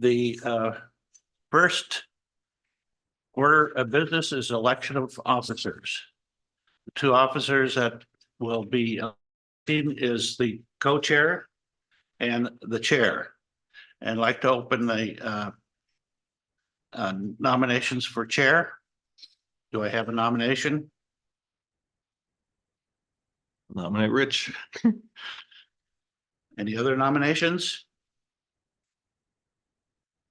The first order of business is election of officers. The two officers that will be is the co-chair and the chair. And I'd like to open the nominations for chair. Do I have a nomination? Nominate Rich. Any other nominations?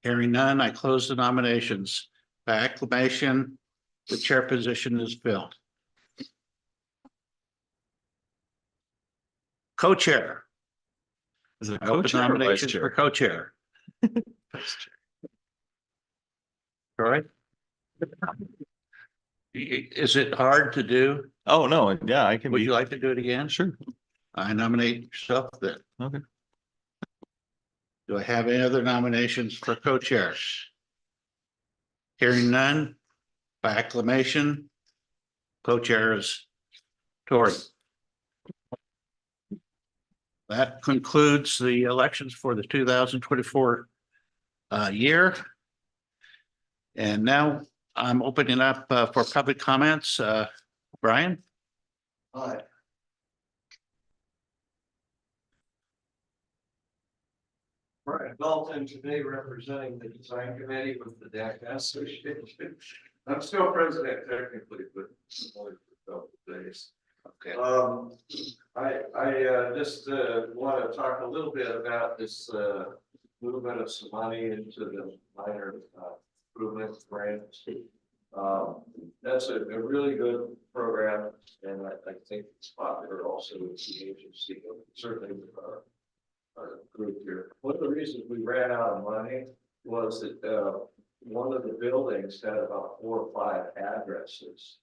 Hearing none, I close the nominations. By acclamation, the chair position is filled. Co-chair. Is it I open co-chair or vice nominations for chair? co-chair. Vice chair. All right. Is it hard to do? Oh, no, yeah, I can Would be. you like to do it again? Sure. I nominate yourself then. Okay. Do I have any other nominations for co-chair? Hearing none, by acclamation, co-chair is Tori. That concludes the elections for the 2024 year. And now I'm opening up for public comments. Brian? Hi. Brian Dalton today representing the design committee with the DAC Association. I'm still president technically, but only for a couple of days. Okay. I just want to talk a little bit about this movement of some money into the minor improvement grants. That's a really good program, and I think it's popular also with the agency, certainly with our group here. One of the reasons we ran out of money was that one of the buildings had about 4 or 5 addresses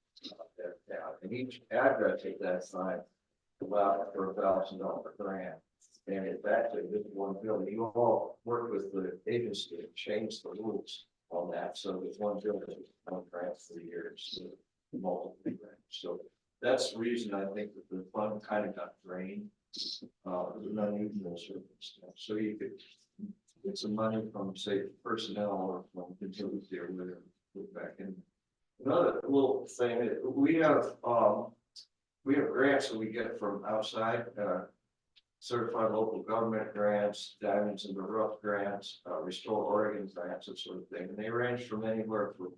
and each address at that time allowed for $1,000 grant. And it's actually this one building. You all worked with the agency to change the rules on that. So this one building was one grant for years, multiple grants. So that's the reason I think that the fund kind of got drained. An unusual circumstance. So you could get some money from, say, personnel or from contingency or whatever, put back in. Another little thing, we have grants that we get from outside, certified local government grants, diamonds in the rough grants, Restore Oregon grants, that sort of thing. And they range from anywhere from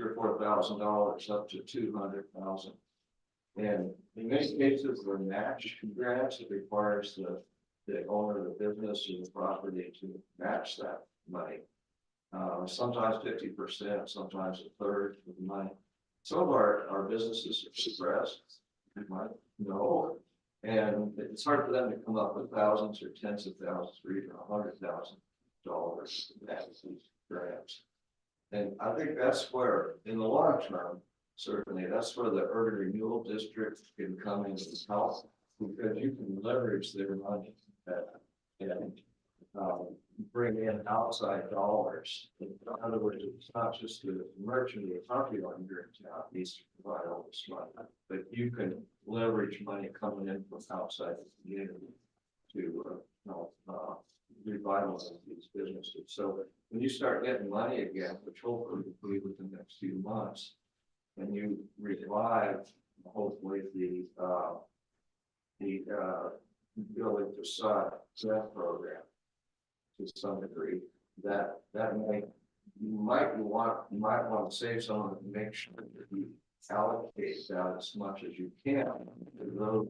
$3,000 or $4,000 up to $200,000. And in many cases, they're matched grants. It requires the owner of the business or the property to match that money. Sometimes 50%, sometimes a third of the money. Some of our businesses are suppressed, you might know, and it's hard for them to come up with thousands or tens of thousands or even $100,000 to match these grants. And I think that's where, in the long term, certainly, that's where the urban renewal district can come into help, because you can leverage their money and bring in outside dollars. In other words, it's not just the merchant or the property owner in town needs to provide all this money, but you can leverage money coming in from outside the community to revitalize these businesses. So when you start getting money again, which hopefully will be within the next few months, and you revive hopefully the building facade grant program to some degree, that you might want to save some of it and make sure that you allocate that as much as you can to those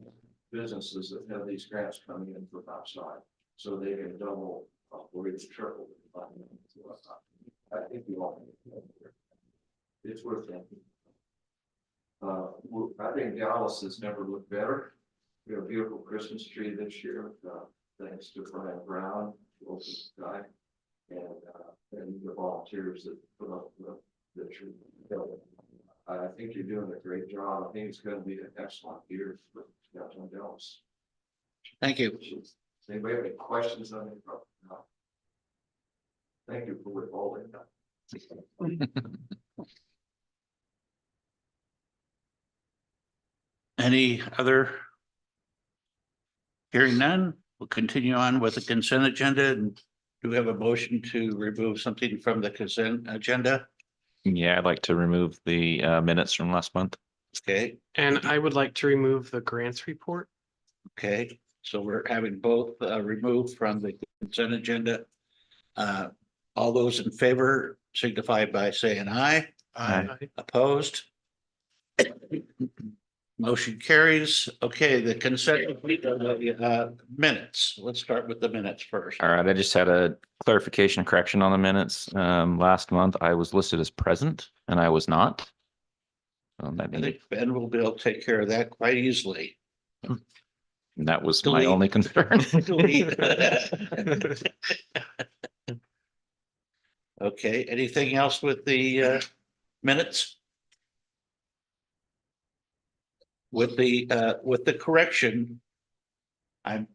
businesses that have these grants coming in from outside, so they can double or even triple the funding. I think you all need to, it's worth thinking. I think Dallas has never looked better. We have a beautiful Christmas tree this year, thanks to Brian Brown, local guy, and the volunteers that put up the tree. I think you're doing a great job. I think it's going to be an excellent year for downtown Dallas. Thank you. Anybody have any questions on it? No. Thank you for withholding that. Any other? Hearing none, we'll continue on with the consent agenda. And Do we have a motion to remove something from the consent agenda? Yeah, I'd like to remove the minutes from last month. Okay, And I would like to remove the grants report. okay, so we're having both removed from the consent agenda. All those in favor signify by saying aye. Aye. Opposed? Motion carries. Okay, the consent minutes. Let's start with the minutes first. All right, I just had a clarification correction on the minutes. Last month I was listed as present and I was not. I think Ben will be able to take care of that quite easily. That was my Delete. only concern. Okay, anything else with the minutes? With the correction, I'm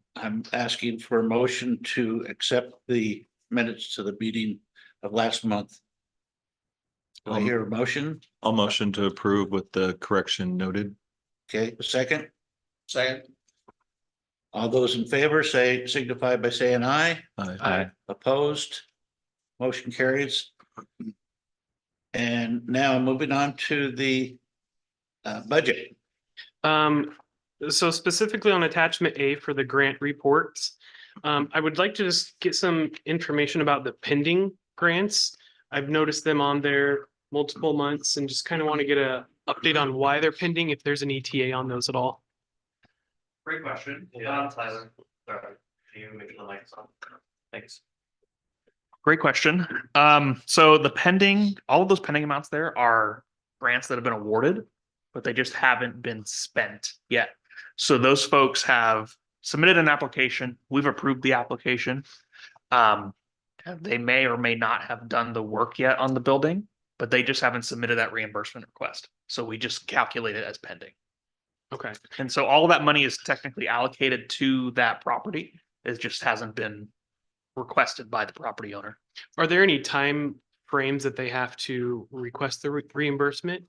asking for a motion to accept the minutes to the meeting of last month. Do I hear a motion? I'll motion to approve with the correction noted. Okay, a second? Second. All those in favor signify by saying aye. Aye. Opposed? Motion carries. And now moving on to the budget. So specifically on attachment A for the grant reports, I would like to just get some information about the pending grants. I've noticed them on there multiple months and just kind of want to get a update on why they're pending, if there's an ETA on those at all. Great question. Tyler, sorry, can you make sure the mic's on? Thanks. Great question. So the pending, all of those pending amounts there are grants that have been awarded, but they just haven't been spent yet. So those folks have submitted an application. We've approved the application. They may or may not have done the work yet on the building, but they just haven't submitted that reimbursement request. So we just calculate it as pending. Okay. And so all of that money is technically allocated to that property. It just hasn't been requested by the property owner. Are there any time frames that they have to request the reimbursement?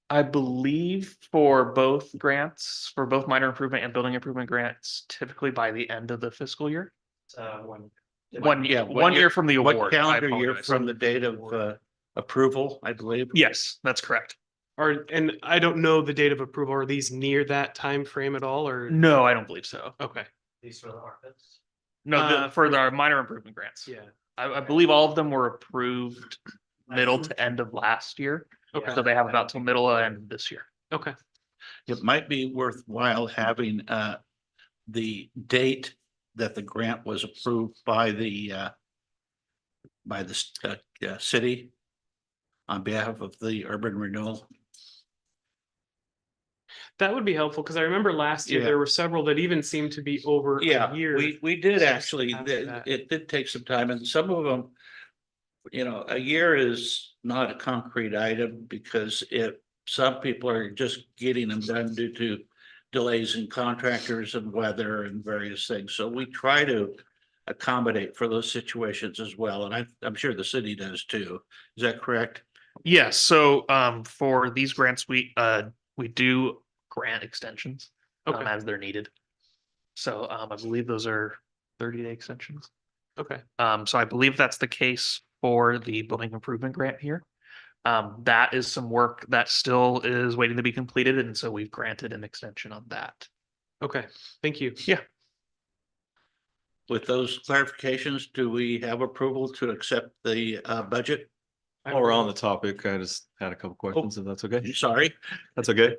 I believe for both grants, for both minor improvement and building improvement grants, typically by the end of the fiscal year. One year from the award. What I calendar year apologize. from the date of approval, I believe? Yes, that's correct. And I don't know the date of approval. Are these near that time frame at all or? No, I don't believe so. Okay, These are the markets. No, for the minor improvement grants. yeah, I believe all of them were approved middle to end of last year. okay, So they have about till middle of end this year. okay. It might be worthwhile having the date that the grant was approved by the city on behalf of the urban renewal. That would be helpful because I remember last year Yeah. there were several that even seemed to be over Yeah, a year. we did actually, After that. it did take some time and some of them, you know, a year is not a concrete item because some people are just getting them done due to delays in contractors and weather and various things. So we try to accommodate for those situations as well. And I'm sure the city does too. Is that correct? Yes, so for these grants, we do grant extensions Okay, as they're needed. So I believe those are 30-day extensions. okay, So I believe that's the case for the building improvement grant here. That is some work that still is waiting to be completed, and so we've granted an extension on that. okay. Thank you. With those clarifications, do we have approval to accept the budget? While we're on the topic, I just had a couple questions, if that's okay. Sorry. That's okay.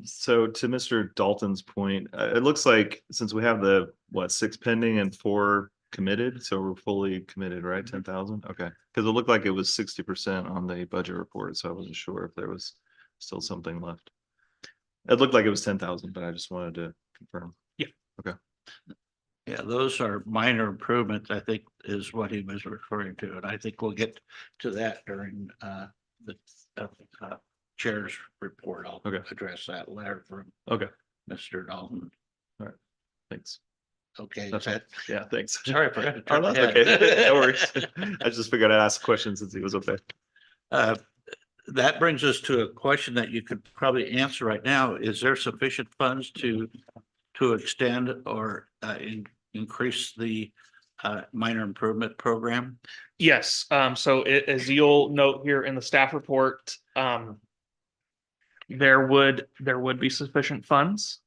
So to Mr. Dalton's point, it looks like since we have the, 6 pending and 4 committed, so we're fully committed, right? 10,000? Okay. Because it looked like it was 60% on the budget report, so I wasn't sure if there was still something left. It looked like it was 10,000, but I just wanted to confirm. Yeah, those are minor improvements, I think is what he was referring to. And I think we'll get to that during the chair's report. I'll Okay. address that letter from Okay, Mr. Dalton. thanks. Okay, is That's that, Yeah, thanks. sorry, I forgot to Oh, turn that's my okay. head. No worries. I just figured I'd ask a question since he was okay. That brings us to a question that you could probably answer right now. Is there sufficient funds to extend or increase the minor improvement program? Yes, so as you'll note here in the staff report, there would be sufficient funds.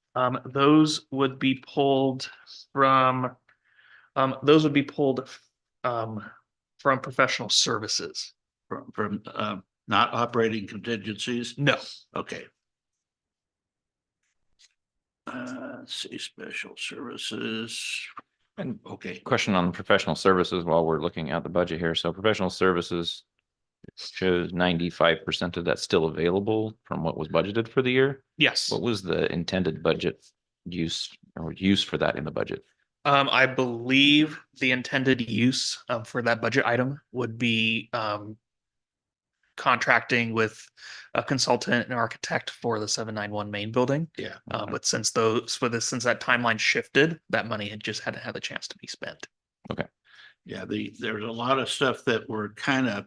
Those would be pulled from, from professional services. From not operating contingencies? No, Okay. Let's see, special services. And Okay, question on professional services while we're looking at the budget here. So professional services shows 95% of that still available from what was budgeted for the year. yes. What was the intended budget use for that in the budget? I believe the intended use for that budget item would be contracting with a consultant and architect for the 791 main building. yeah. But since that timeline shifted, that money hadn't had the chance to be spent. Yeah, there's a lot of stuff that we're kind of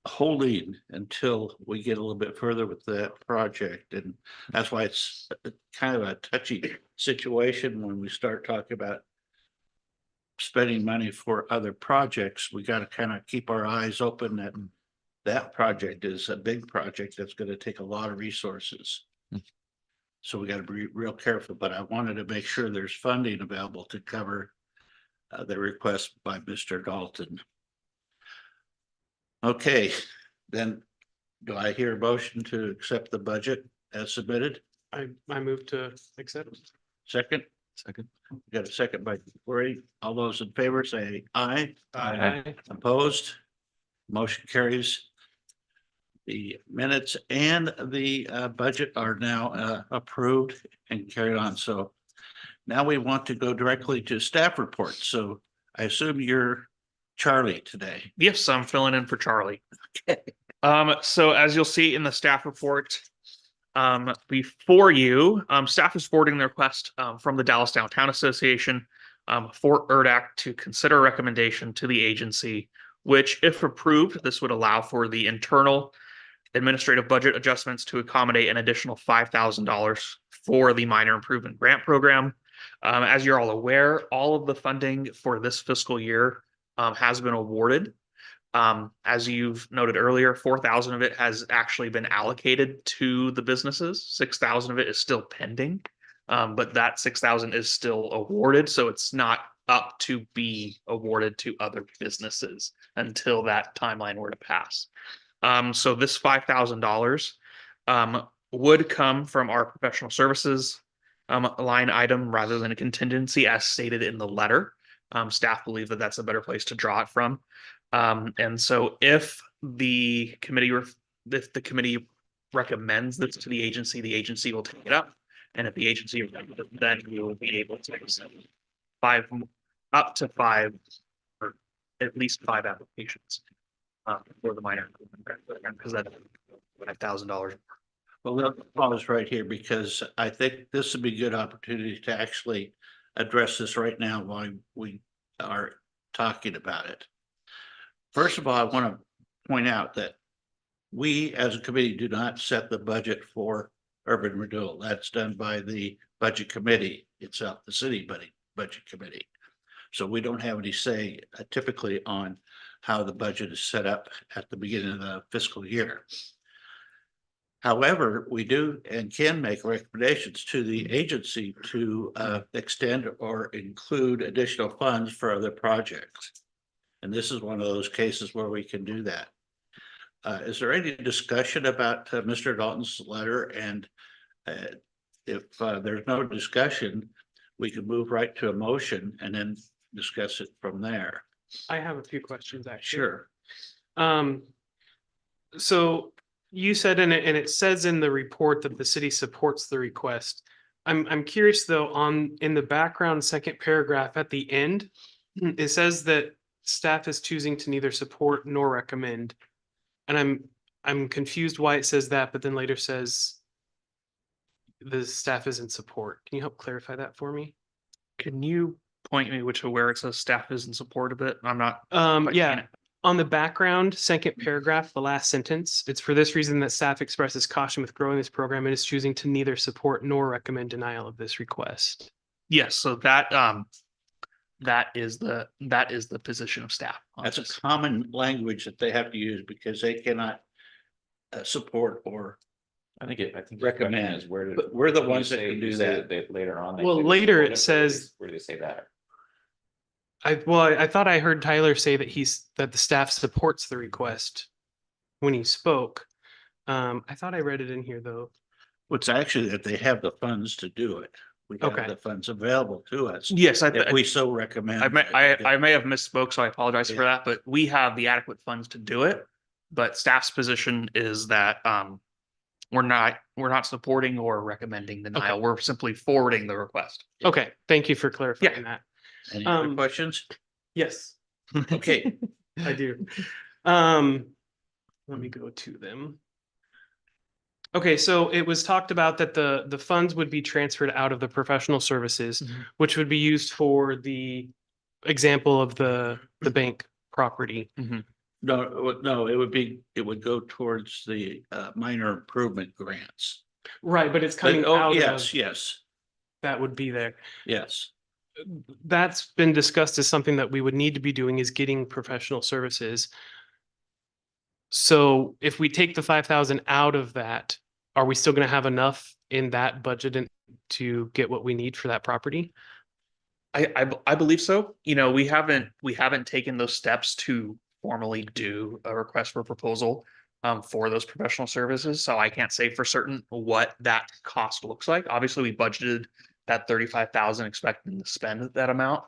holding until we get a little bit further with that project. And that's why it's kind of a touchy situation when we start talking about spending money for other projects. We got to kind of keep our eyes open that that project is a big project that's going to take a lot of resources. So we got to be real careful, but I wanted to make sure there's funding available to cover the request by Mr. Dalton. Okay, then do I hear a motion to accept the budget as submitted? I move to accept. Second, Second. got a second by Corey. All those in favor say aye. Aye. Opposed? Motion carries. The minutes and the budget are now approved and carried on. So now we want to go directly to staff reports. So I assume you're Charlie today. Yes, I'm filling in for Charlie. Okay. So as you'll see in the staff report, before you, staff is forwarding the request from the Dallas Downtown Association for URDAC to consider a recommendation to the agency, which, if approved, this would allow for the internal administrative budget adjustments to accommodate an additional $5,000 for the minor improvement grant program. As you're all aware, all of the funding for this fiscal year has been awarded. As you've noted earlier, 4,000 of it has actually been allocated to the businesses. 6,000 of it is still pending, but that 6,000 is still awarded, so it's not up to be awarded to other businesses until that timeline were to pass. So this $5,000 would come from our professional services line item rather than a contingency as stated in the letter. Staff believe that that's a better place to draw it from. And so if the committee recommends this to the agency will take it up. And if the agency, then we will be able to accept up to five, or at least 5 applications for the minor improvement grant program, because that's $5,000. Well, we'll pause right here because I think this would be a good opportunity to actually address this right now while we are talking about it. First of all, I want to point out that we as a committee do not set the budget for urban renewal. That's done by the budget committee itself, the city budget committee. So we don't have any say typically on how the budget is set up at the beginning of the fiscal year. However, we do and can make recommendations to the agency to extend or include additional funds for other projects. And this is one of those cases where we can do that. Is there any discussion about Mr. Dalton's letter? And if there's no discussion, we can move right to a motion and then discuss it from there. I have a few questions actually. Sure. So you said in it, and it says in the report that the city supports the request. I'm curious though, in the background, second paragraph at the end, it says that staff is choosing to neither support nor recommend. And I'm confused why it says that, but then later says the staff is in support. Can you help clarify that for me? Can you point me to where it says staff is in support of it? I'm not. quite Yeah. seeing it. On the background, second paragraph, the last sentence, it's for this reason that staff expresses caution with growing this program and is choosing to neither support nor recommend denial of this request. Yes, so that is the position of staff. on That's a this. common language that they have to use because they cannot support or, I think the question Recommend, is where did. but we're the you ones that say- can do you say that. they- Later on. they Well, say they later support it Where says- where do they say that? I thought I heard Tyler say that that the staff supports the request when he spoke. I thought I read it in here though. it's actually that they have the funds to do it. We have Okay. the funds available to us Yes, if we so recommend. I may have misspoke, so I apologize for Yeah. that, but we have the adequate funds to do it. But staff's position is that we're not supporting or recommending denial. We're simply forwarding the request. Okay, thank you for clarifying that. Any other um, questions? Yes, Okay, I do. Let me go to them. Okay, so it was talked about that the funds would be transferred out of the professional services, Mhm. which would be used for the example of the bank property. no, it would go towards the minor improvement grants. Right, but it's coming Oh, out yes, of, yes, that would be there. yes. That's been discussed as something that we would need to be doing is getting professional services. So if we take the 5,000 out of that, are we still gonna have enough in that budget to get what we need for that property? I believe so. You know, we haven't taken those steps to formally do a request for proposal for those professional services. So I can't say for certain what that cost looks like. Obviously, we budgeted that 35,000, expecting to spend that amount.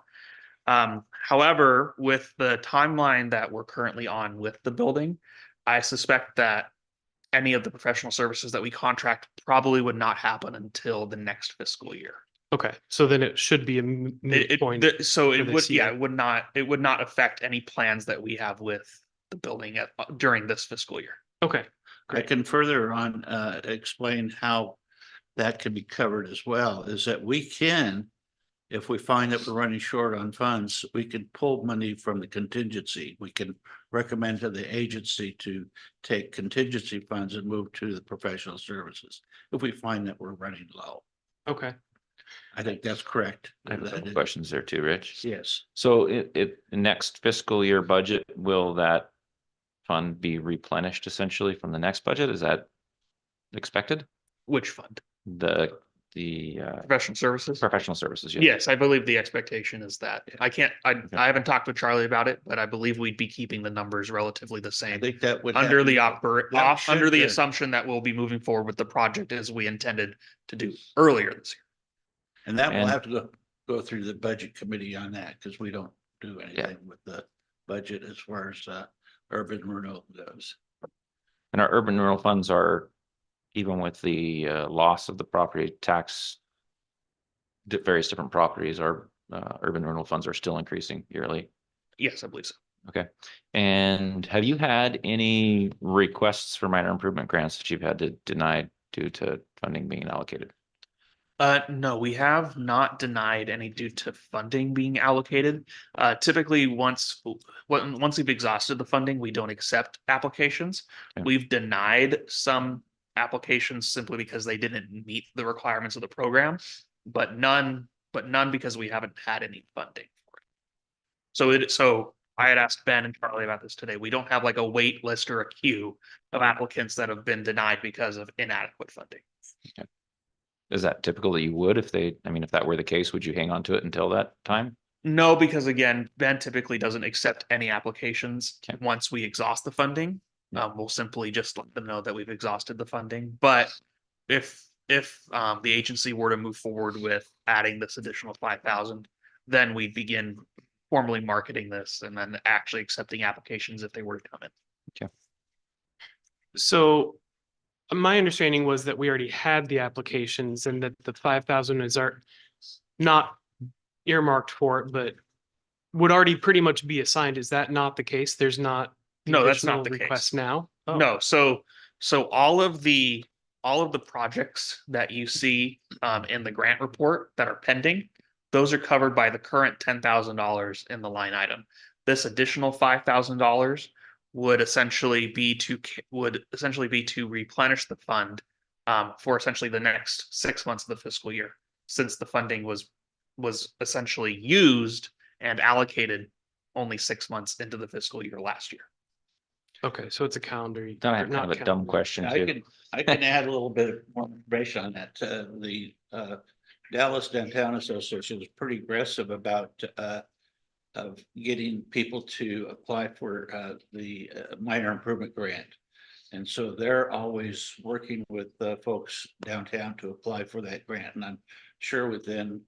However, with the timeline that we're currently on with the building, I suspect that any of the professional services that we contract probably would not happen until the next fiscal year. Okay, so then it should be a moot point. So for it this would, yeah, year. it would not affect any plans that we have with the building during this fiscal year. Okay, I can further on explain how that can be covered as well, is that we can, if we find that we're running short on funds, we can pull money from the contingency. We can recommend to the agency to take contingency funds and move to the professional services if we find that we're running low. okay. I think that's correct. I have a couple questions there too, Rich. Yes, So the next fiscal year budget, will that fund be replenished essentially from the next budget? Is that expected? Which fund? The Professional services? professional services, yeah. Yes, I believe the expectation is that. I haven't talked with Charlie about it, but I believe we'd be keeping the numbers relatively the I same. think that would. Under the that should under the be- assumption that we'll be moving forward with the project as we intended to do earlier this year. And that will And- have to go through the budget committee on that, because we don't do anything with the budget as far as urban renewal goes. And our urban rural funds are, even with the loss of the property tax, various different properties, our urban renewal funds are still increasing yearly. Yes, I believe so. Okay. And have you had any requests for minor improvement grants that you've had to deny due to funding being allocated? No, we have not denied any due to funding being allocated. Typically, once we've exhausted the funding, we don't accept applications. Okay. We've denied some applications simply because they didn't meet the requirements of the program, but none because we haven't had any funding for it. So I had asked Ben and Charlie about this today. We don't have like a wait list or a queue of applicants that have been denied because of inadequate funding. Is that typical that you would if that were the case, would you hang on to it until that time? No, because again, Ben typically doesn't accept any applications Okay. once we exhaust the funding. We'll simply just let them know that we've exhausted the funding. But if the agency were to move forward with adding this additional 5,000, then we'd begin formally marketing this and then actually accepting applications if they were to come in. So my understanding was that we already had the applications and that the 5,000 is not earmarked for it, but would already pretty much be assigned. Is that not the case? There's not. No, that's not additional the case. requests now? Oh, No, so all of the projects that you see in the grant report that are pending, those are covered by the current $10,000 in the line item. This additional $5,000 would essentially be to replenish the fund for essentially the next 6 months of the fiscal year, since the funding was essentially used and allocated only 6 months into the fiscal year last year. Okay, so it's a calendar. Then I or have kind not of a calendar. dumb question I too. can add a little bit more information on that. The Dallas Downtown Association is pretty aggressive about of getting people to apply for the minor improvement grant. And so they're always working with folks downtown to apply for that grant. And I'm sure within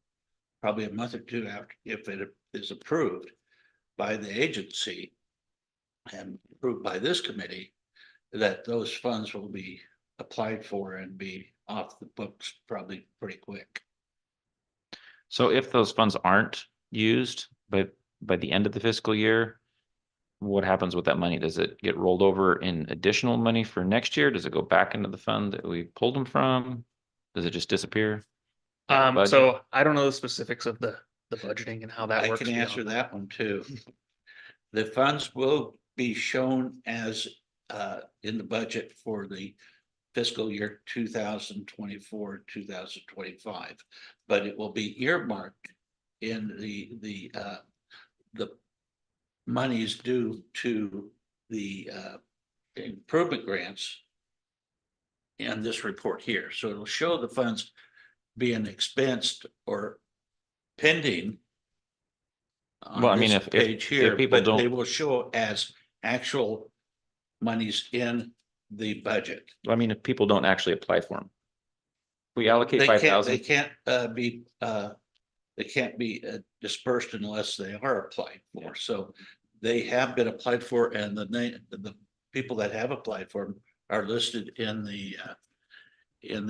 probably a month or two after, if it is approved by the agency and approved by this committee, that those funds will be applied for and be off the books probably pretty quick. So if those funds aren't used by the end of the fiscal year, what happens with that money? Does it get rolled over in additional money for next year? Does it go back into the fund that we pulled them from? Does it just disappear? Budget? So I don't know the specifics of the budgeting and how that I works. can answer that one too. The funds will be shown as in the budget for the fiscal year 2024, 2025. But it will be earmarked in the monies due to the improvement grants in this report here. So it'll show the funds being expensed or pending Well, I on mean, this if page here, people but they don't, will show as actual monies in the budget. I mean, if people don't actually apply for them. We allocate They 5,000. they can't be dispersed unless they are applied for. So they have been applied for, and the people that have applied for them are listed in the Yeah,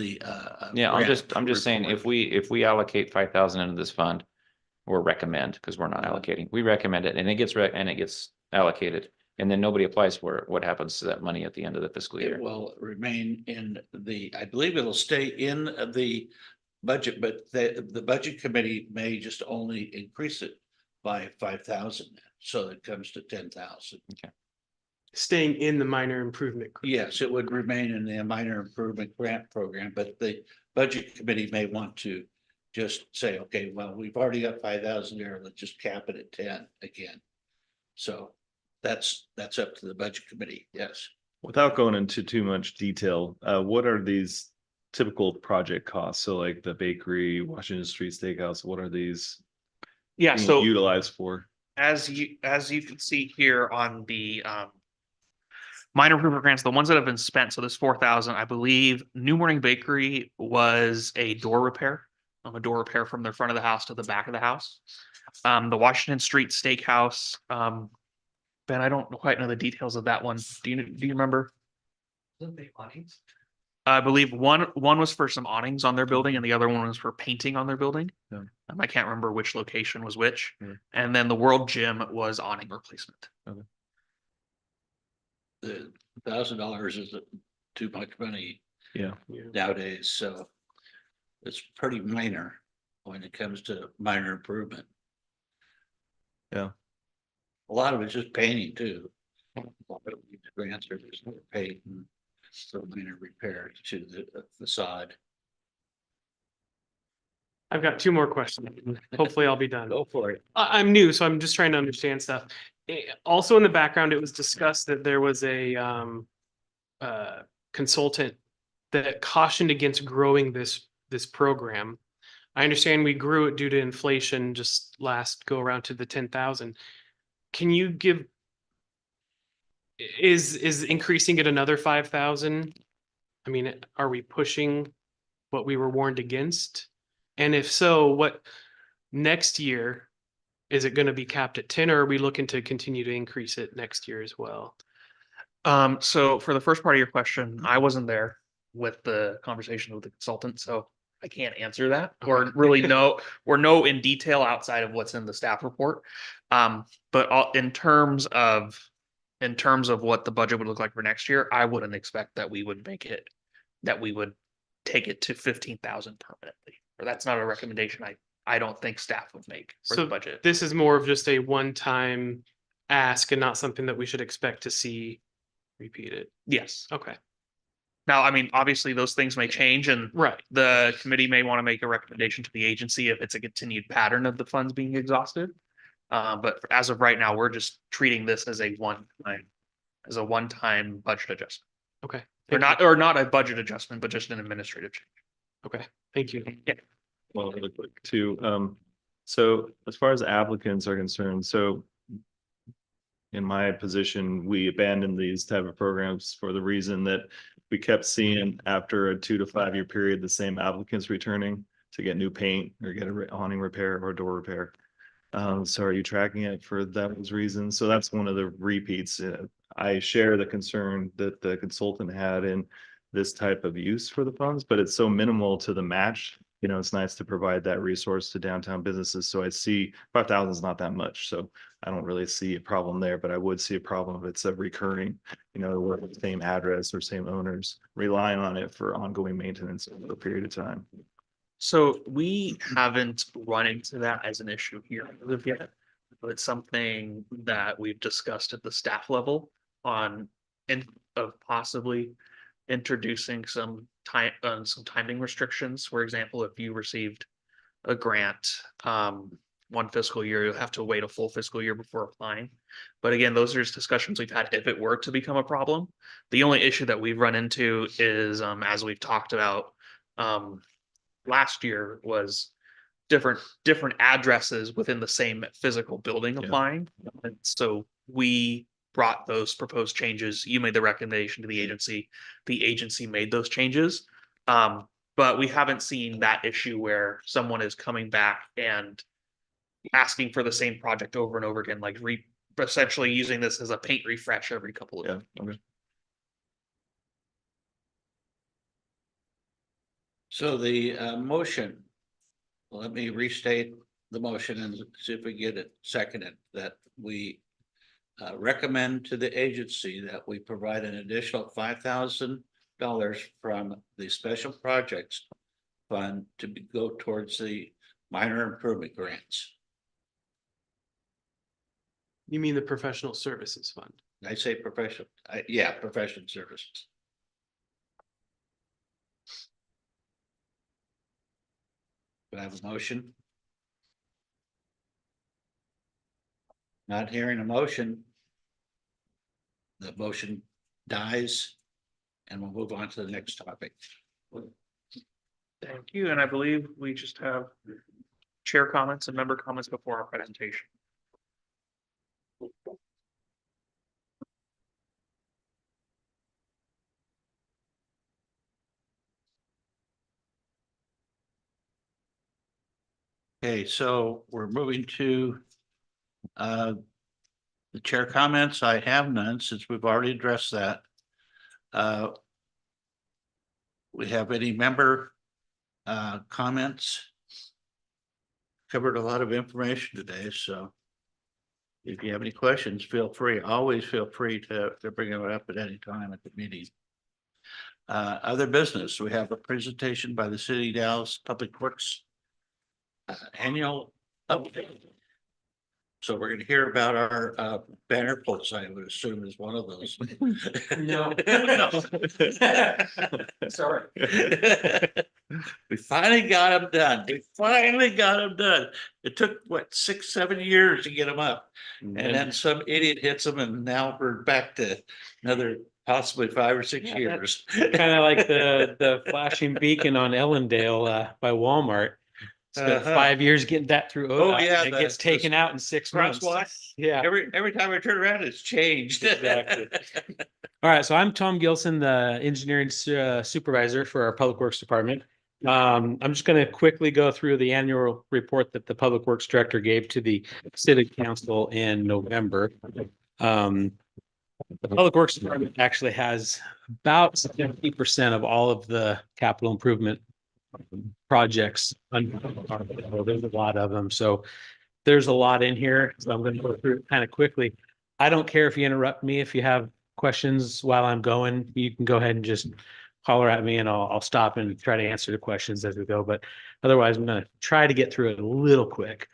grant I'm just saying, report. if we allocate 5,000 into this fund, or recommend, because we're not allocating, we recommend it and it gets allocated. And then nobody applies for it. What happens to that money at the end of the fiscal It year? will remain in I believe it'll stay in the budget, but the budget committee may just only increase it by 5,000. So it comes to 10,000. Staying in the minor improvement. group. Yes, it would remain in the minor improvement grant program, but the budget committee may want to just say, okay, well, we've already got 5,000 there, let's just cap it at 10 again. So that's up to the budget committee, yes. Without going into too much detail, what are these typical project costs? So like the bakery, Washington Street Steakhouse, what are these Yeah, being so utilized for? as you can see here on the minor improvement grants, the ones that have been spent, so this 4,000, I believe New Morning Bakery was a door repair. A door repair from the front of the house to the back of the house. The Washington Street Steakhouse, Ben, I don't quite know the details of that one. Do you remember? I believe one was for some awnings on their building and the other one was for painting on their building. Yeah. I can't remember which location was which. Yeah. And then the World Gym was awning replacement. The $1,000 isn't too much money Yeah. nowadays, so it's pretty minor when it comes to minor improvement. Yeah. A lot of it's just painting too. A lot of these grants are just paint and some minor repairs to the facade. I've got two more questions. Hopefully I'll be done. Go for it. I'm new, so I'm just trying to understand stuff. Also in the background, it was discussed that there was a consultant that cautioned against growing this program. I understand we grew it due to inflation just last go around to the 10,000. Can you give? Is increasing it another 5,000? I mean, are we pushing what we were warned against? And if so, what next year? Is it going to be capped at 10 or are we looking to continue to increase it next year as well? So for the first part of your question, I wasn't there with the conversation with the consultant, so I can't answer that or really know in detail outside of what's in the staff report. But in terms of what the budget would look like for next year, I wouldn't expect that we would take it to 15,000 permanently. Or that's not a recommendation I don't think staff would make for the So budget. this is more of just a one-time ask and not something that we should expect to see repeated. Yes. Okay, Now, I mean, obviously those things may change and right. the committee may want to make a recommendation to the agency if it's a continued pattern of the funds being exhausted. But as of right now, we're just treating this as a one-time budget adjustment. Okay. Or not a budget adjustment, but just an administrative change. Okay, thank you. Yeah. Well, really quick too. So as far as applicants are concerned, so in my position, we abandoned these type of programs for the reason that we kept seeing after a 2 to 5 year period, the same applicants returning to get new paint or get a awning repair or door repair. So are you tracking it for those reasons? So that's one of the repeats. I share the concern that the consultant had in this type of use for the funds, but it's so minimal to the match. You know, it's nice to provide that resource to downtown businesses. So I see 5,000 is not that much. So I don't really see a problem there, but I would see a problem if it's a recurring, you know, we're the same address or same owners relying on it for ongoing maintenance over a period of time. So we haven't run into that as an issue here as of yet, but it's something that we've discussed at the staff level on of possibly introducing some timing restrictions. For example, if you received a grant one fiscal year, you'll have to wait a full fiscal year before applying. But again, those are just discussions we've had if it were to become a problem. The only issue that we've run into is as we've talked about last year was different addresses within the same physical building applying. And so we brought those proposed changes. You made the recommendation to the agency made those changes. But we haven't seen that issue where someone is coming back and asking for the same project over and over again, like essentially using this as a paint refresh every couple of Yeah. Okay. So the motion, let me restate the motion and see if we get it seconded, that we recommend to the agency that we provide an additional $5,000 from the special projects fund to go towards the minor improvement grants. You mean the professional services fund? I say professional, yeah, professional services. Do I have a motion? Not hearing a motion. The motion dies and we'll move on to the next topic. Thank you. And I believe we just have chair comments and member comments before our presentation. Okay, so we're moving to the chair comments. I have none since we've already addressed that. We have any member comments? Covered a lot of information today, so if you have any questions, feel free, always feel free to bring them up at any time at the meeting. Other business, we have a presentation by the City of Dallas Public Works annual update. So we're going to hear about our banner poles, I would assume is one of those. No. Sorry. We finally got them done. It took, what, 6, 7 years to get them up. And then some idiot hits them and now we're back to another possibly 5 or 6 years. Kind of like the flashing beacon on Ellendale by Walmart. Spent 5 years getting that through ODOT. yeah, and it gets taken out in 6 months. Crosswalk. Yeah. Every time I turn around, it's changed. Exactly. All right. So I'm Tom Gilson, the engineering supervisor for our Public Works Department. I'm just going to quickly go through the annual report that the Public Works Director gave to the City Council in November. The Public Works Department actually has about 70% of all of the capital improvement projects. There's a lot of them. So there's a lot in here. So I'm going to go through it kind of quickly. I don't care if you interrupt me. If you have questions while I'm going, you can go ahead and just holler at me and I'll stop and try to answer the questions as we go. But otherwise, I'm going to try to get through it a little quick.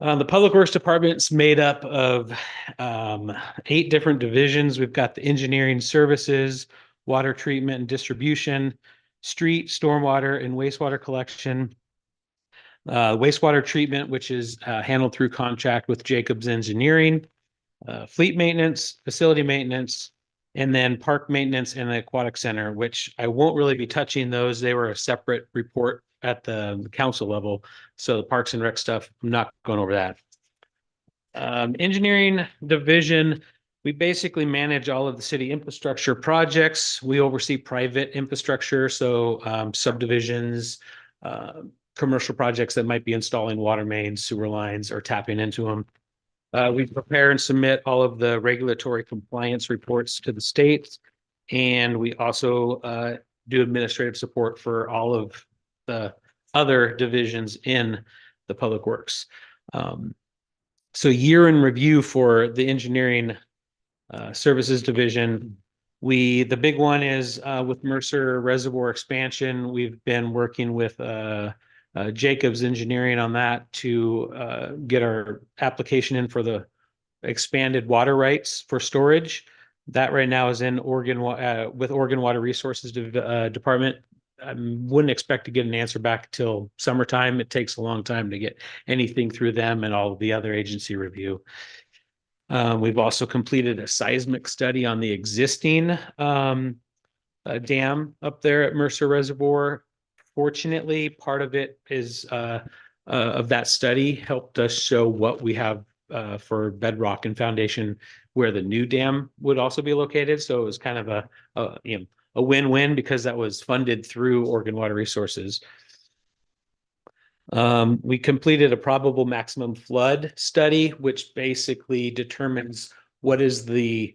The Public Works Department's made up of 8 different divisions. We've got the engineering services, water treatment and distribution, street, stormwater, and wastewater collection, Wastewater treatment, which is handled through contract with Jacobs Engineering, fleet maintenance, facility maintenance, and then park maintenance and the aquatic center, which I won't really be touching those. They were a separate report at the council level. So the Parks and Rec stuff, I'm not going over that. Engineering division, we basically manage all of the city infrastructure projects. We oversee private infrastructure, so subdivisions, commercial projects that might be installing water mains, sewer lines, or tapping into them. We prepare and submit all of the regulatory compliance reports to the state. And we also do administrative support for all of the other divisions in the Public Works. So year in review for the engineering services division. The big one is with Mercer Reservoir expansion. We've been working with Jacobs Engineering on that to get our application in for the expanded water rights for storage. That right now is in Oregon with Oregon Water Resources Department. I wouldn't expect to get an answer back till summertime. It takes a long time to get anything through them and all of the other agency review. We've also completed a seismic study on the existing dam up there at Mercer Reservoir. Fortunately, part of it is of that study helped us show what we have for bedrock and foundation where the new dam would also be located. So it was kind of a win-win because that was funded through Oregon Water Resources. We completed a probable maximum flood study, which basically determines what is the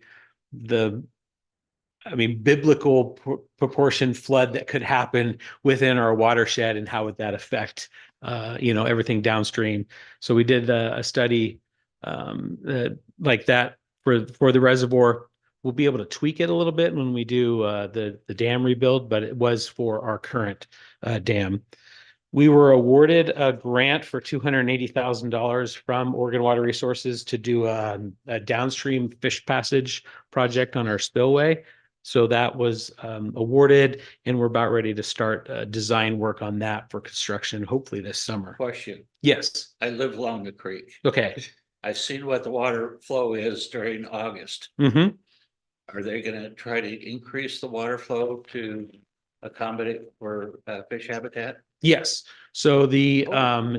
biblical proportion flood that could happen within our watershed and how would that affect, everything downstream. So we did a study like that for the reservoir. We'll be able to tweak it a little bit when we do the dam rebuild, but it was for our current dam. We were awarded a grant for $280,000 from Oregon Water Resources to do a downstream fish passage project on our spillway. So that was awarded, and we're about ready to start design work on that for construction, hopefully this summer. Question, Yes. I live along the creek. Okay. I've seen what the water flow is during August. Mm-hmm. Are they gonna try to increase the water flow to accommodate for fish habitat? Yes. So the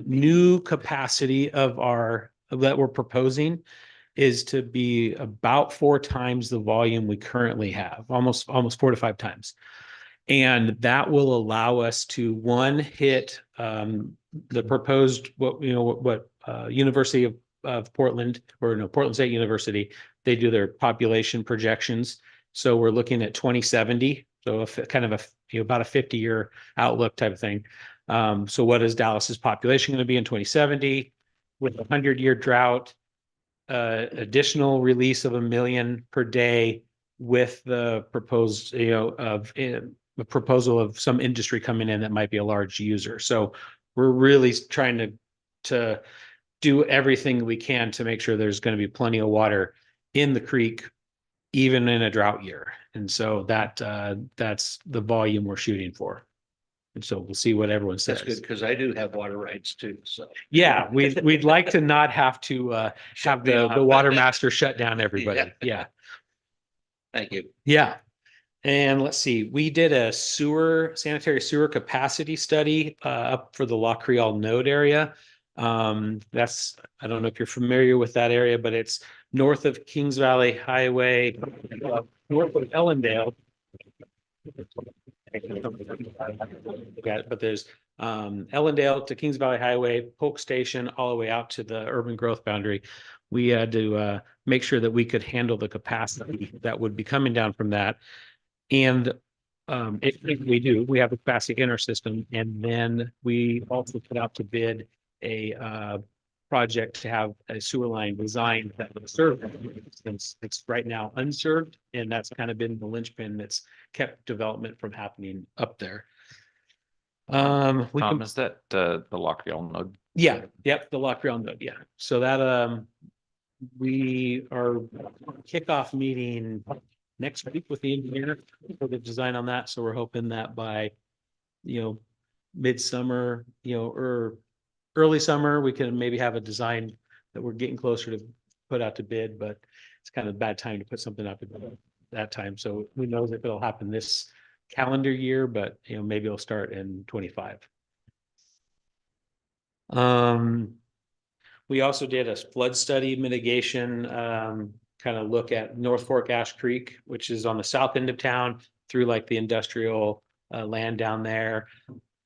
new capacity that we're proposing is to be about 4 times the volume we currently have, almost 4 to 5 times. And that will allow us to hit the proposed University of Portland, or no, Portland State University, they do their population projections. So we're looking at 2070. So kind of about a 50-year outlook type of thing. So what is Dallas's population going to be in 2070 with a 100-year drought, additional release of 1 million per day with the proposed, the proposal of some industry coming in that might be a large user. So we're really trying to do everything we can to make sure there's going to be plenty of water in the creek, even in a drought year. And so that's the volume we're shooting for. And so we'll see what everyone says. That's good, because I do have water rights too, so. Yeah, we'd like to not have to have me the off. water master shut down everybody. Yeah. Thank you. Yeah. And let's see, we did a sanitary sewer capacity study up for the La Creole node area. I don't know if you're familiar with that area, but it's north of Kings Valley Highway, north of Ellendale. But there's Ellendale to Kings Valley Highway, Polk Station, all the way out to the urban growth boundary. We had to make sure that we could handle the capacity that would be coming down from that. And we have the capacity in our system. And then we also put out to bid a project to have a sewer line designed that would serve them, since it's right now unserved. And that's kind of been the linchpin that's kept development from happening up there. Tom, is that the La Creole node? Yeah, yep, the La Creole node, yeah. So that we are kickoff meeting next week with the engineer for the design on that. So we're hoping that by midsummer, or early summer, we can maybe have a design that we're getting closer to put out to bid, but it's kind of a bad time to put something out to bid at that time. So who knows if it'll happen this calendar year, but maybe it'll start in 25. We also did a flood study mitigation, kind of look at North Fork Ash Creek, which is on the south end of town through like the industrial land down there,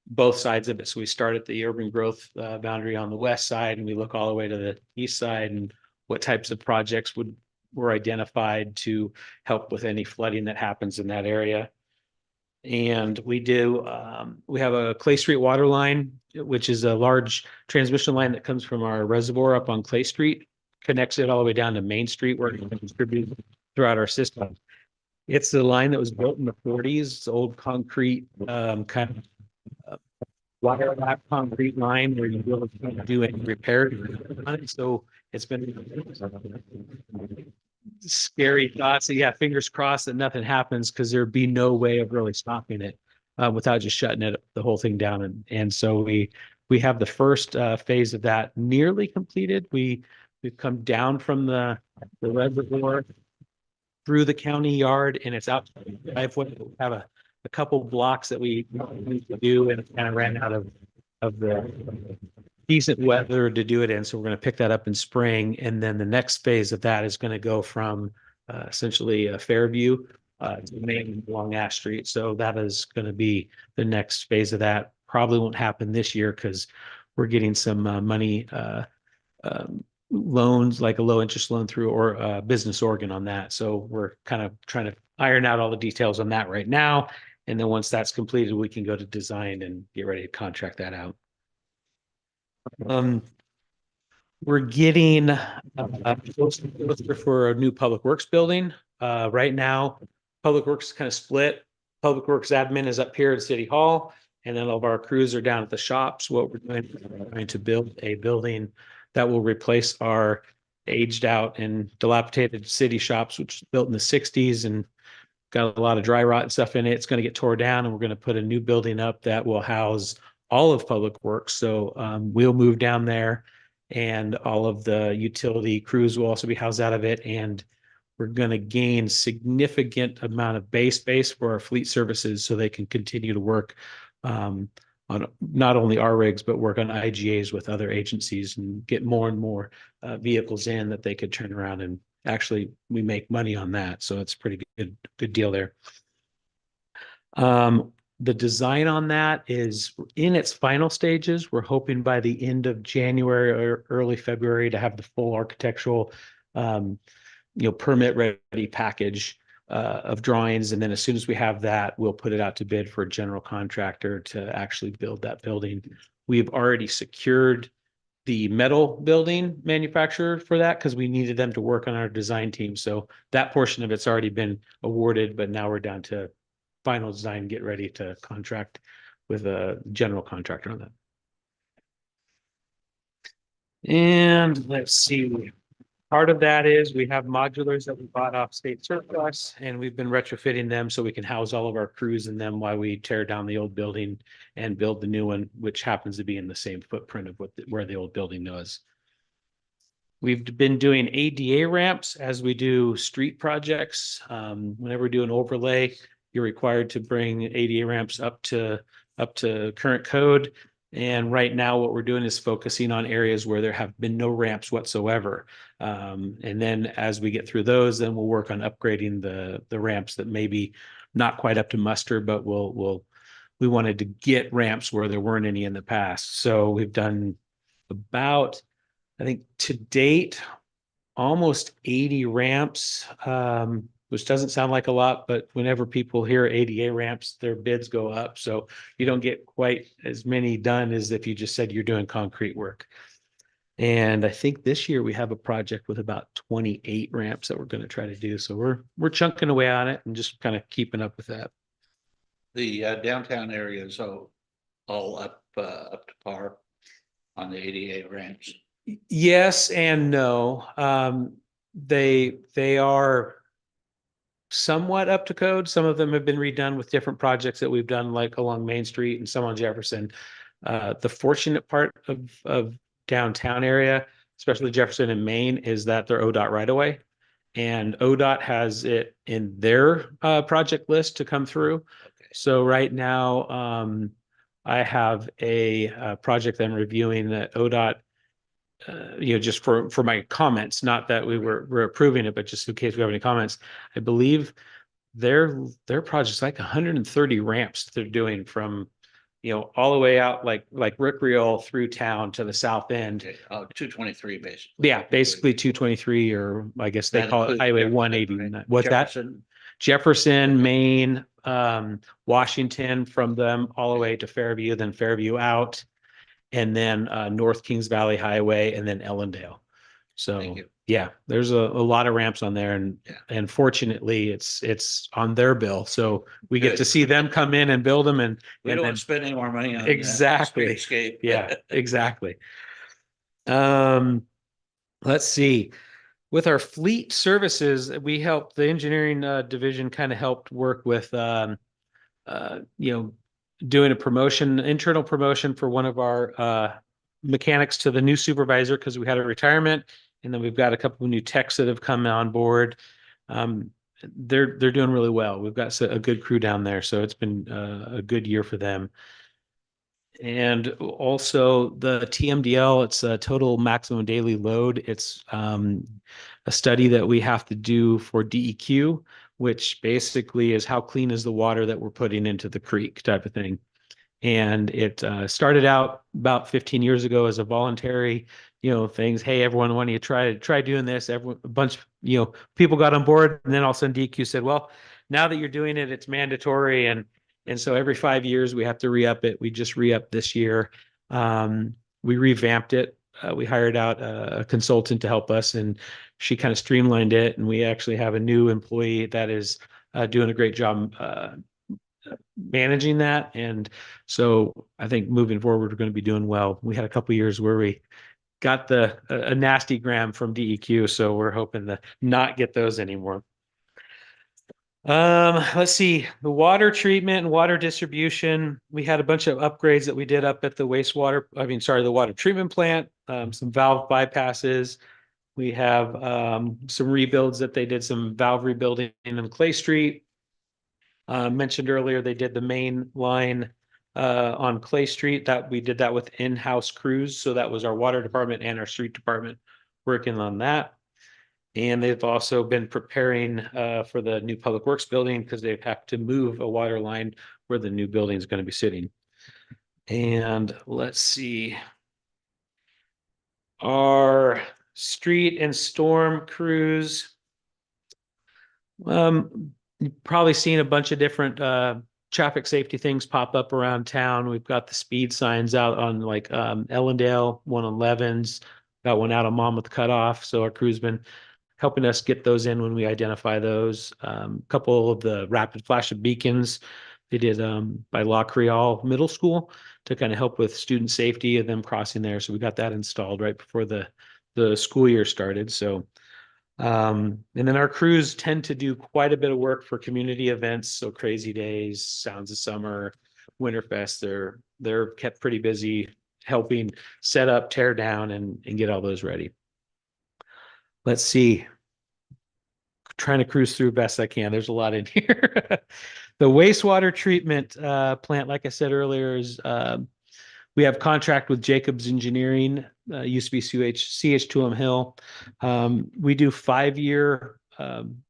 both sides of it. So we start at the urban growth boundary on the west side and we look all the way to the east side and what types of projects were identified to help with any flooding that happens in that area. And we have a Clay Street water line, which is a large transmission line that comes from our reservoir up on Clay Street, connects it all the way down to Main Street where it can distribute throughout our system. It's the line that was built in the 40s. It's old concrete, kind of wire wrap concrete line where you really can't do any repair on it. So it's been scary thoughts. So yeah, fingers crossed that nothing happens because there'd be no way of really stopping it without just shutting the whole thing down. And so we have the first phase of that nearly completed. We've come down from the reservoir through the county yard and it's out. We have a couple blocks that we need to do and kind of ran out of the decent weather to do it in. So we're going to pick that up in spring. And then the next phase of that is going to go from essentially Fairview to Main along Ash Street. So that is going to be the next phase of that. Probably won't happen this year because we're getting some money loans, like a low interest loan through or Business Oregon on that. So we're kind of trying to iron out all the details on that right now. And then once that's completed, we can go to design and get ready to contract that out. We're getting closer for a new Public Works building. Right now, Public Works is kind of split. Public Works admin is up here at City Hall, and then all of our crews are down at the shops. What we're doing is we're trying to build a building that will replace our aged out and dilapidated city shops, which was built in the 60s and got a lot of dry rot and stuff in it. It's going to get tore down and we're going to put a new building up that will house all of Public Works. So we'll move down there and all of the utility crews will also be housed out of it. And we're going to gain significant amount of bay space for our fleet services so they can continue to work on not only our rigs, but work on IGAs with other agencies and get more and more vehicles in that they could turn around and actually we make money on that. So it's a pretty good deal there. The design on that is in its final stages. We're hoping by the end of January or early February to have the full architectural, permit ready package of drawings. And then as soon as we have that, we'll put it out to bid for a general contractor to actually build that building. We've already secured the metal building manufacturer for that because we needed them to work on our design team. So that portion of it's already been awarded, but now we're down to final design, get ready to contract with a general contractor on that. And let's see, part of that is we have modulars that we bought off state surplus and we've been retrofitting them so we can house all of our crews in them while we tear down the old building and build the new one, which happens to be in the same footprint of where the old building was. We've been doing ADA ramps as we do street projects. Whenever we do an overlay, you're required to bring ADA ramps up to current code. And right now what we're doing is focusing on areas where there have been no ramps whatsoever. And then as we get through those, then we'll work on upgrading the ramps that maybe not quite up to muster, but we wanted to get ramps where there weren't any in the past. So we've done about, I think to date, almost 80 ramps, which doesn't sound like a lot, but whenever people hear ADA ramps, their bids go up. So you don't get quite as many done as if you just said you're doing concrete work. And I think this year we have a project with about 28 ramps that we're going to try to do. So we're chunking away on it and just kind of keeping up with that. The downtown area is all up to par on the ADA ramps. Yes and no. They are somewhat up to code. Some of them have been redone with different projects that we've done, like along Main Street and some on Jefferson. The fortunate part of downtown area, especially Jefferson and Maine, is that they're ODOT right away. And ODOT has it in their project list to come through. Okay. So right now, I have a project I'm reviewing that ODOT, just for my comments, not that we're approving it, but just in case we have any comments. I believe their project's like 130 ramps they're doing from, all the way out like Rick Reel through town to the south end. Okay, 223 basically. Yeah, basically 223, or I guess they That call it includes Highway Jefferson, 189. right? What's that? Jefferson. Jefferson, Maine, Washington, from them all the way to Fairview, then Fairview out, and then North Kings Valley Highway, and then Ellendale. So Thank you. yeah, there's a lot of ramps on there, and Yeah. and fortunately it's on their bill, so we get Good. to see them come in and build them, and We and don't then spend any more money on. Exactly. Streetscape. yeah, exactly. Let's see. With our fleet services, we helped the engineering division kind of helped work with doing a promotion, internal promotion for one of our mechanics to the new supervisor, because we had a retirement, and then we've got a couple of new techs that have come on board. They're doing really well. We've got a good crew down there, so it's been a good year for them. And also the TMDL, it's a total maximum daily load. It's a study that we have to do for DEQ, which basically is how clean is the water that we're putting into the creek type of thing. And it started out about 15 years ago as a voluntary, things. Hey, everyone, why don't you try doing this? A bunch, people got on board, and then all of a sudden DEQ said, well, now that you're doing it, it's mandatory. And so every 5 years we have to re-up it. We just re-upped this year. We revamped it. We hired out a consultant to help us, and she kind of streamlined it. And we actually have a new employee that is doing a great job managing that. And so I think moving forward, we're going to be doing well. We had a couple of years where we got a nasty gram from DEQ, so we're hoping to not get those anymore. Let's see, the water treatment and water distribution. We had a bunch of upgrades that we did up at the the water treatment plant, some valve bypasses. We have some rebuilds that they did, some valve rebuilding in Clay Street. Mentioned earlier, they did the main line on Clay Street. That we did that with in-house crews. So that was our water department and our street department working on that. And they've also been preparing for the new public works building, because they have to move a water line where the new building is going to be sitting. And let's see. Our street and storm crews. You've probably seen a bunch of different traffic safety things pop up around town. We've got the speed signs out on like Ellendale, 111s, got one out on Monmouth Cutoff. So our crew's been helping us get those in when we identify those. A couple of the rapid flashing beacons they did by La Creole Middle School to kind of help with student safety of them crossing there. So we got that installed right before the school year started. So and then our crews tend to do quite a bit of work for community events. So Crazy Days, Sounds of Summer, Winterfest, they're kept pretty busy helping set up, tear down, and get all those ready. Let's see. Trying to cruise through best I can. There's a lot in here. The wastewater treatment plant, like I said earlier, is we have contract with Jacobs Engineering, used to be CH Tulum Hill. We do 5-year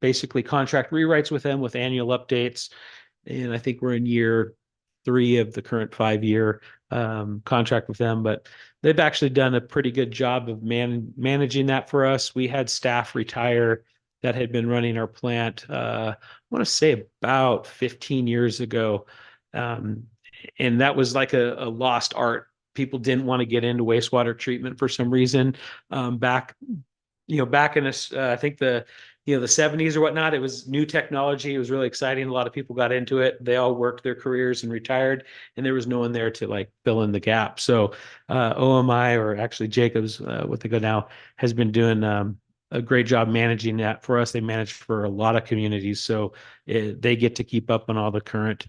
basically contract rewrites with them with annual updates. And I think we're in year 3 of the current 5-year contract with them, but they've actually done a pretty good job of managing that for us. We had staff retire that had been running our plant, I want to say about 15 years ago. And that was like a lost art. People didn't want to get into wastewater treatment for some reason. Back in this, I think the 70s or whatnot, it was new technology. It was really exciting. A lot of people got into it. They all worked their careers and retired, and there was no one there to like fill in the gap. So OMI, or actually Jacobs, what they go now, has been doing a great job managing that for us. They manage for a lot of communities, so they get to keep up on all the current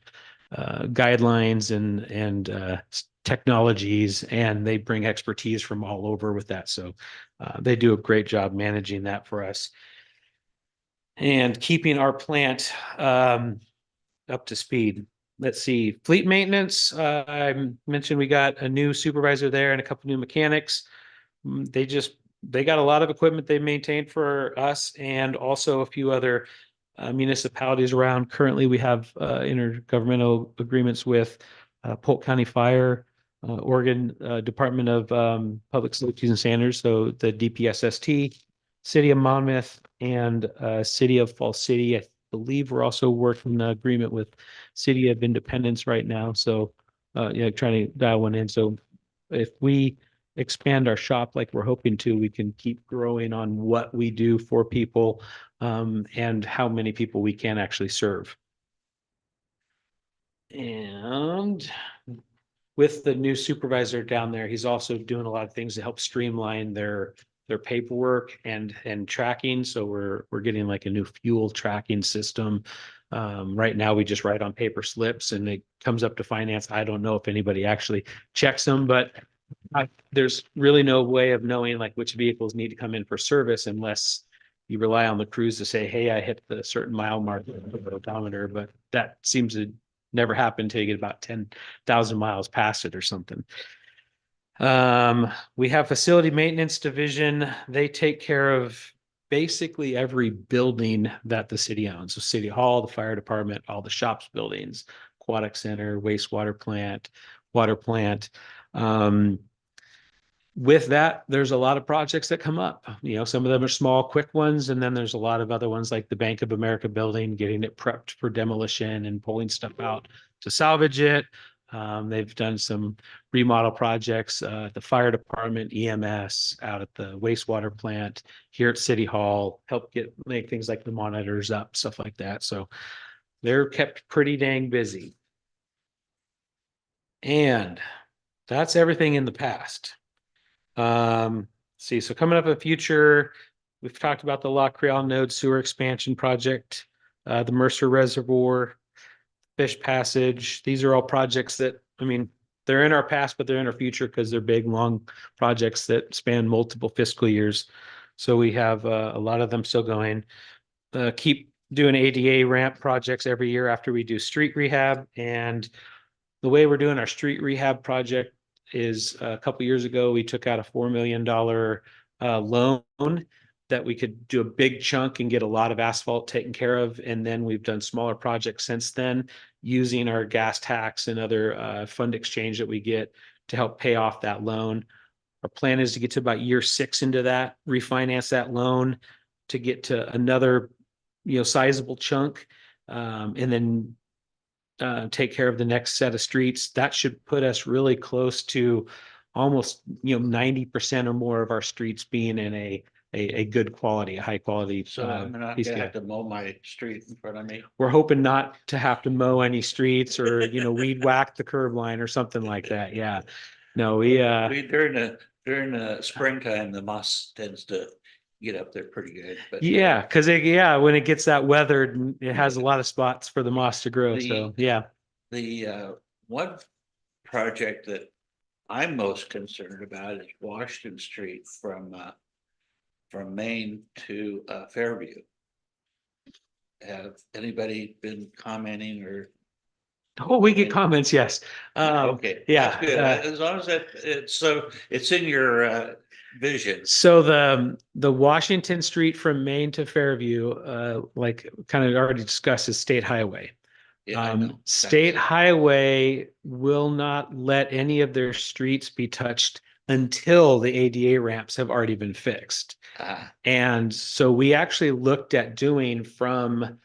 guidelines and technologies, and they bring expertise from all over with that. So they do a great job managing that for us and keeping our plant up to speed. Let's see, fleet maintenance. I mentioned we got a new supervisor there and a couple new mechanics. They got a lot of equipment they maintained for us and also a few other municipalities around. Currently, we have intergovernmental agreements with Polk County Fire, Oregon Department of Public Safety and Standards, so the DPSST, City of Monmouth, and City of Falls City. I believe we're also working an agreement with City of Independence right now. So, trying to dial one in. So if we expand our shop like we're hoping to, we can keep growing on what we do for people and how many people we can actually serve. And with the new supervisor down there, he's also doing a lot of things to help streamline their paperwork and tracking. So we're getting like a new fuel tracking system. Right now we just write on paper slips and it comes up to finance. I don't know if anybody actually checks them, but there's really no way of knowing like which vehicles need to come in for service unless you rely on the crews to say, hey, I hit the certain mile mark of the odometer, but that seems to never happen until you get about 10,000 miles past it or something. We have facility maintenance division. They take care of basically every building that the city owns. So City Hall, the fire department, all the shops buildings, aquatic center, wastewater plant, water plant. With that, there's a lot of projects that come up. Some of them are small, quick ones, and then there's a lot of other ones like the Bank of America building, getting it prepped for demolition and pulling stuff out to salvage it. They've done some remodel projects at the fire department, EMS, out at the wastewater plant, here at City Hall, help make things like the monitors up, stuff like that. So they're kept pretty dang busy. And that's everything in the past. So coming up in the future, we've talked about the La Creole Node sewer expansion project, the Mercer Reservoir, Fish Passage. These are all projects that, they're in our past, but they're in our future because they're big, long projects that span multiple fiscal years. So we have a lot of them still going. Keep doing ADA ramp projects every year after we do street rehab. And the way we're doing our street rehab project is a couple years ago, we took out a $4 million loan that we could do a big chunk and get a lot of asphalt taken care of. And then we've done smaller projects since then using our gas tax and other fund exchange that we get to help pay off that loan. Our plan is to get to about year 6 into that, refinance that loan to get to another, sizable chunk, and then take care of the next set of streets. That should put us really close to almost 90% or more of our streets being in a good quality, a high quality. So I'm not gonna have to mow my street in front of me. We're hoping not to have to mow any streets or weed whack the curb line or something like that. Yeah. No, we During the springtime, the moss tends to get up there pretty good, but. yeah, because when it gets that weathered, it has a lot of spots for the moss to grow. So yeah. The one project that I'm most concerned about is Washington Street from Maine to Fairview. Have anybody been commenting or? Oh, we get comments, yes. Okay. Yeah. That's good. As long as it's in your vision. So the Washington Street from Maine to Fairview, like kind of already discussed, is state highway. Yeah, I know. State highway will not let any of their streets be touched until the ADA ramps have already been fixed. And so we actually looked at doing from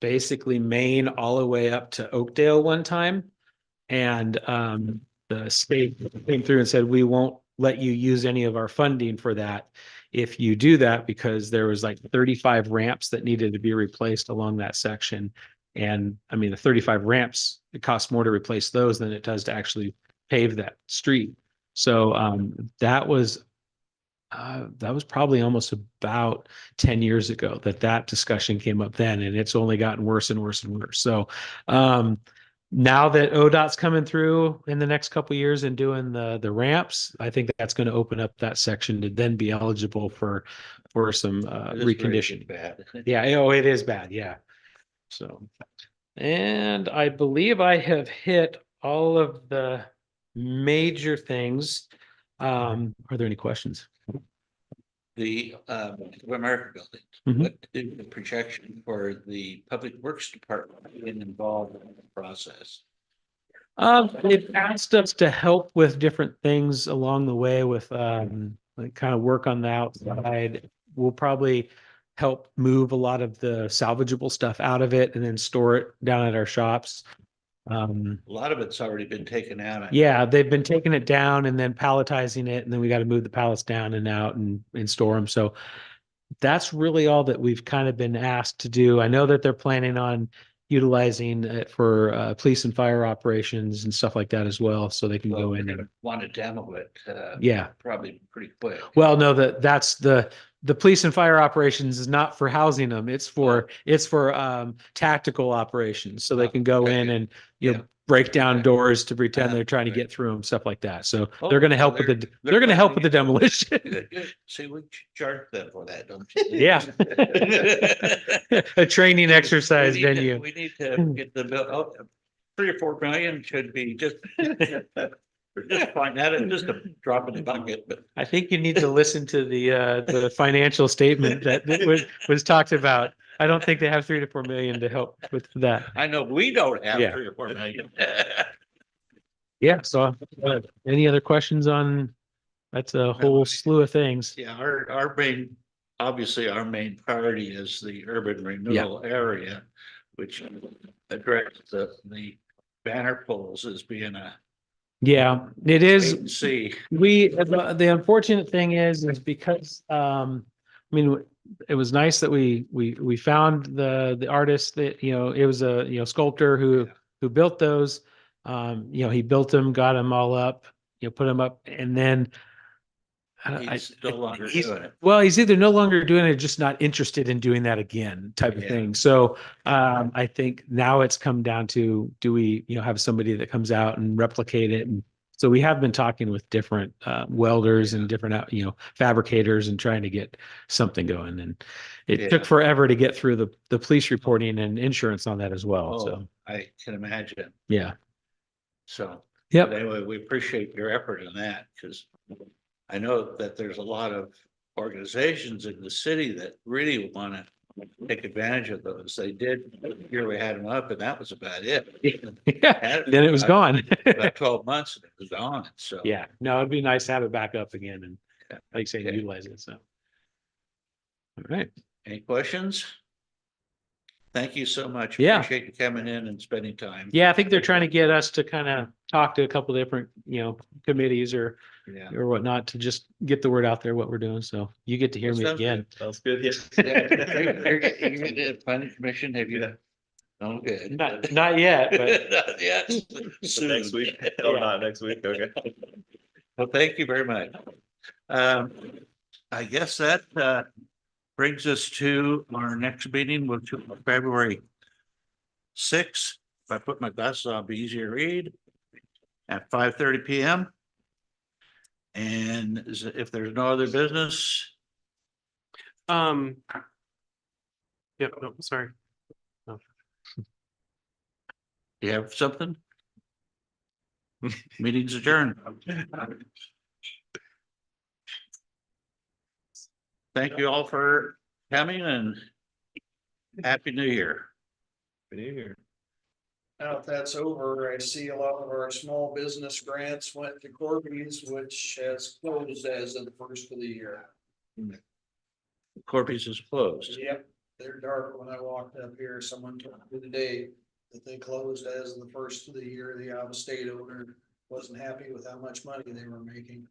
basically Maine all the way up to Oakdale one time. And the state came through and said, we won't let you use any of our funding for that if you do that, because there was like 35 ramps that needed to be replaced along that section. And the 35 ramps, it costs more to replace those than it does to actually pave that street. So that was probably almost about 10 years ago that discussion came up then, and it's only gotten worse and worse and worse. So now that ODOT's coming through in the next couple of years and doing the ramps, I think that's going to open up that section to then be eligible for some It is very reconditioning. bad. Yeah, oh, it is bad, yeah. So, and I believe I have hit all of the major things. Are there any questions? The American building, Mhm. what is the projection for the Public Works Department being involved in the process? They've asked us to help with different things along the way with like kind of work on the outside. We'll probably help move a lot of the salvageable stuff out of it and then store it down at our shops. A lot of it's already been taken out. I know. Yeah, they've been taking it down and then palletizing it, and then we got to move the pallets down and out and store them. So that's really all that we've kind of been asked to do. I know that they're planning on utilizing it for police and fire operations and stuff like that as well, so they can Well, go we're in gonna and want to demo it, yeah. probably pretty quick. Well, no, that's the police and fire operations is not for housing them. It's for tactical operations, so they can go in and Yeah. break down doors to pretend they're trying to right. get through them, stuff like that. So Oh, they're going to so help with they're- the they're they're going to help planning with the it. demolition. Good, good. See, we charge them for that, don't you? Yeah. A training exercise We need to- venue. We need to get the bill, 3 or 4 million should be just. Just fine, that is just a drop in the bucket, but I think you need to listen to the financial statement that was talked about. I don't think they have 3 to 4 million to help with that. I know we don't have Yeah. 3 or 4 million. Yeah, so any other questions on, that's a whole slew of things. Yeah, our main, obviously, our main priority is the urban renewal area, which addresses the banner poles as being a Yeah, it wait is. and see. The unfortunate thing is because, I mean, it was nice that we found the artist that, it was a, sculptor who built those. He built them, got them all up, put them up, and then He's no longer he's- doing it. well, he's either no longer doing it or just not interested in doing that again, type of Yeah. thing. So I think now it's come down to, do we, have somebody that comes out and replicate it? And so we have been talking with different welders and different, fabricators and trying to get something going. And it Yeah. took forever to get through the police reporting and insurance on that as well. Oh, So, I can imagine. yeah. So. Yep. But anyway, we appreciate your effort in that, because I know that there's a lot of organizations in the city that really want to take advantage of those. They did, here we had them up and that was about it. Yeah. Then it was gone. About 12 months and it was gone, so. Yeah, no, it'd be nice to have it back up again and Yeah. like you say, Okay. utilize it, so. All right, Any questions? Thank you so much. Yeah. Appreciate you coming in and spending time. yeah, I think they're trying to get us to kind of talk to a couple different, committees or Yeah. whatnot to just get the word out there, what we're doing, so you get to hear Well, me sounds again. Sounds good, yeah. Yeah. Planning commission, have you? Oh, good. Not yet, but Not yet. So next Soon. week, oh, not next week, okay. Well, thank you very much. I guess that brings us to our next meeting, which is February 6th. If I put my glasses on, it'll be easier to read at 5:30 PM. And if there's no other business, Yep, no, sorry. do you have something? Meeting's adjourned. Thank you all for coming and Happy New Year. Now, if that's over, I see a lot of our small business grants went to Corby's, which has closed as of the first of the year. Corby's is closed. Yep, they're dark. When I walked up here, someone told me today that they closed as of the first of the year. The out-of-state owner wasn't happy with how much money they were making.